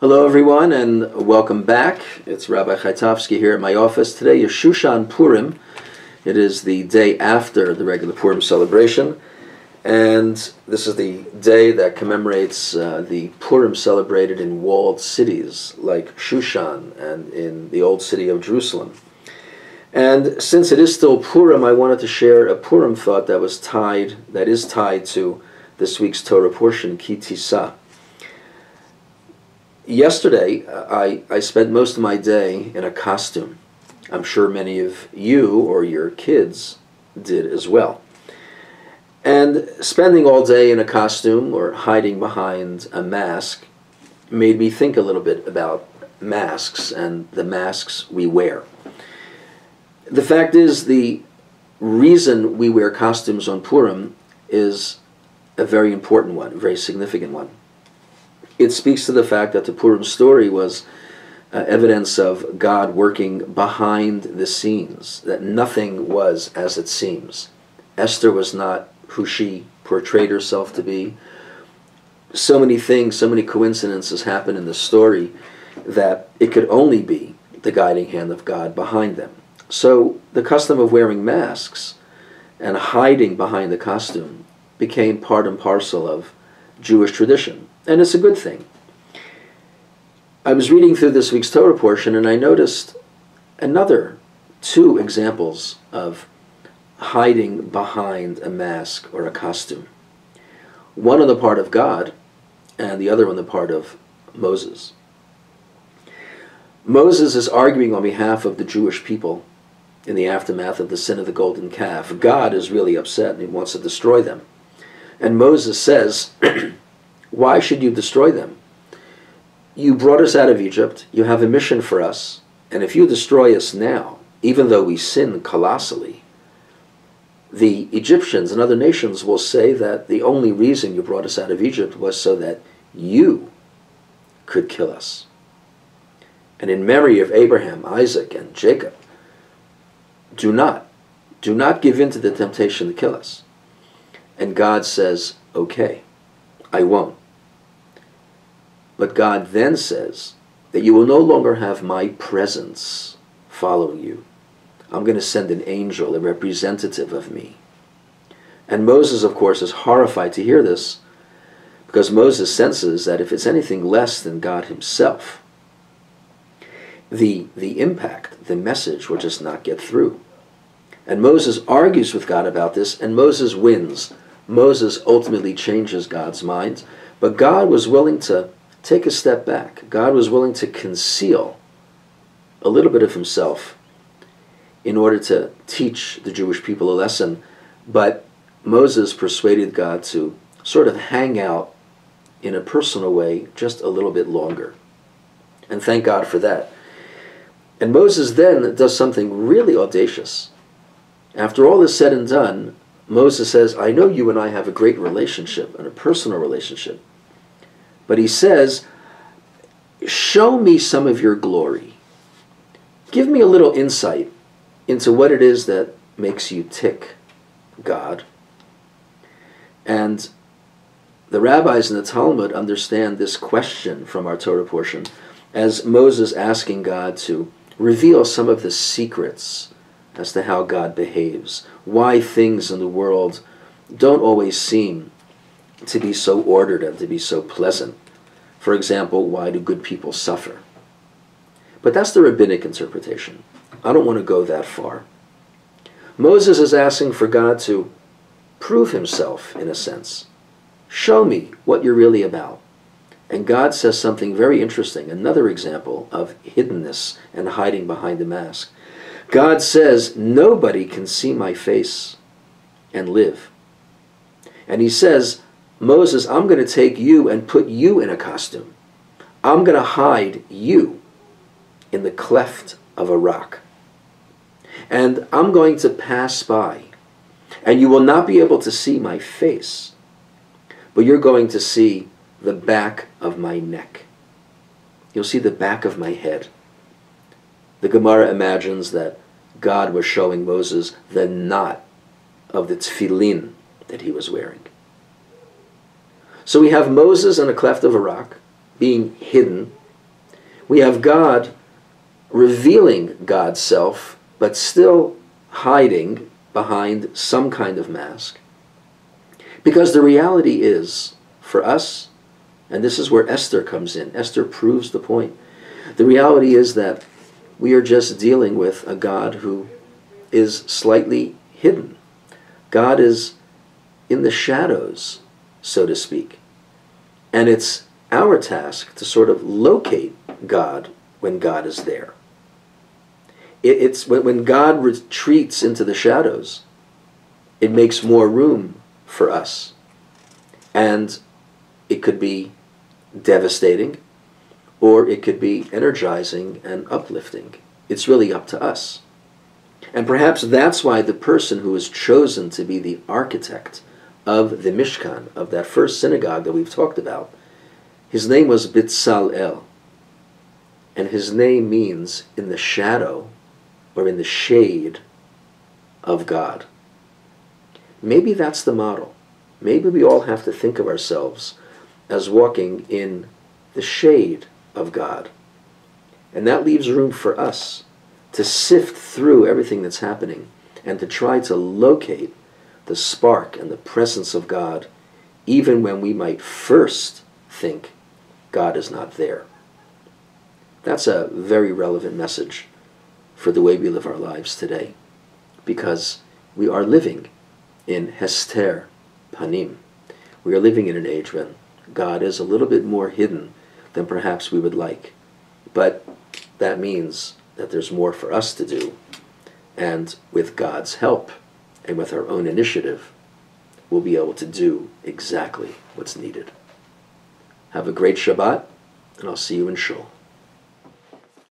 Hello everyone and welcome back. It's Rabbi Chaitovsky here at my office. Today is Shushan Purim. It is the day after the regular Purim celebration, and this is the day that commemorates the Purim celebrated in walled cities like Shushan and in the old city of Jerusalem. And since it is still Purim, I wanted to share a Purim thought that is tied to this week's Torah portion, Tisa. Yesterday, I spent most of my day in a costume. I'm sure many of you or your kids did as well. And spending all day in a costume or hiding behind a mask made me think a little bit about masks and the masks we wear. The fact is, the reason we wear costumes on Purim is a very important one, a very significant one. It speaks to the fact that the Purim story was evidence of God working behind the scenes, that nothing was as it seems. Esther was not who she portrayed herself to be. So many things, so many coincidences happen in the story that it could only be the guiding hand of God behind them. So the custom of wearing masks and hiding behind the costume became part and parcel of Jewish tradition. And it's a good thing. I was reading through this week's Torah portion and I noticed another two examples of hiding behind a mask or a costume. One on the part of God and the other on the part of Moses. Moses is arguing on behalf of the Jewish people in the aftermath of the sin of the golden calf. God is really upset and he wants to destroy them. And Moses says, why should you destroy them? You brought us out of Egypt, you have a mission for us, and if you destroy us now, even though we sin colossally, the Egyptians and other nations will say that the only reason you brought us out of Egypt was so that you could kill us. And in memory of Abraham, Isaac, and Jacob, do not give in to the temptation to kill us. And God says, okay, I won't. But God then says that you will no longer have my presence following you. I'm going to send an angel, a representative of me. And Moses, of course, is horrified to hear this because Moses senses that if it's anything less than God himself, the impact, the message will just not get through. And Moses argues with God about this, and Moses wins. Moses ultimately changes God's mind, but God was willing to take a step back. God was willing to conceal a little bit of himself in order to teach the Jewish people a lesson, but Moses persuaded God to sort of hang out in a personal way just a little bit longer. And thank God for that. And Moses then does something really audacious. After all is said and done, Moses says, I know you and I have a great relationship and a personal relationship. But he says, show me some of your glory. Give me a little insight into what it is that makes you tick, God. And the rabbis in the Talmud understand this question from our Torah portion as Moses asking God to reveal some of the secrets as to how God behaves, why things in the world don't always seem to be so ordered and to be so pleasant. For example, why do good people suffer? But that's the rabbinic interpretation. I don't want to go that far. Moses is asking for God to prove himself, in a sense. Show me what you're really about. And God says something very interesting, another example of hiddenness and hiding behind a mask. God says, nobody can see my face and live. And he says, Moses, I'm going to take you and put you in a costume. I'm going to hide you in the cleft of a rock. And I'm going to pass by. And you will not be able to see my face, but you're going to see the back of my neck. You'll see the back of my head. The Gemara imagines that God was showing Moses the knot of the tefillin that he was wearing. So we have Moses in a cleft of a rock, being hidden We have God revealing God's self, but still hiding behind some kind of mask. Because the reality is, for us, and this is where Esther comes in, Esther proves the point. The reality is that we are just dealing with a God who is slightly hidden. God is in the shadows, so to speak. And it's our task to sort of locate God when God is there. It's when God retreats into the shadows, it makes more room for us. And it could be devastating, or it could be energizing and uplifting. It's really up to us. And perhaps that's why the person who is chosen to be the architect of the Mishkan, of that first synagogue that we've talked about, his name was Bitzalel. And his name means in the shadow or in the shade of God. Maybe that's the model. Maybe we all have to think of ourselves as walking in the shade of God. And that leaves room for us to sift through everything that's happening and to try to locate the spark and the presence of God, even when we might first think God is not there. That's a very relevant message for the way we live our lives today, because we are living in Hester Panim. We are living in an age when God is a little bit more hidden than perhaps we would like. But that means that there's more for us to do. And with God's help and with our own initiative, we'll be able to do exactly what's needed. Have a great Shabbat, and I'll see you in Shul.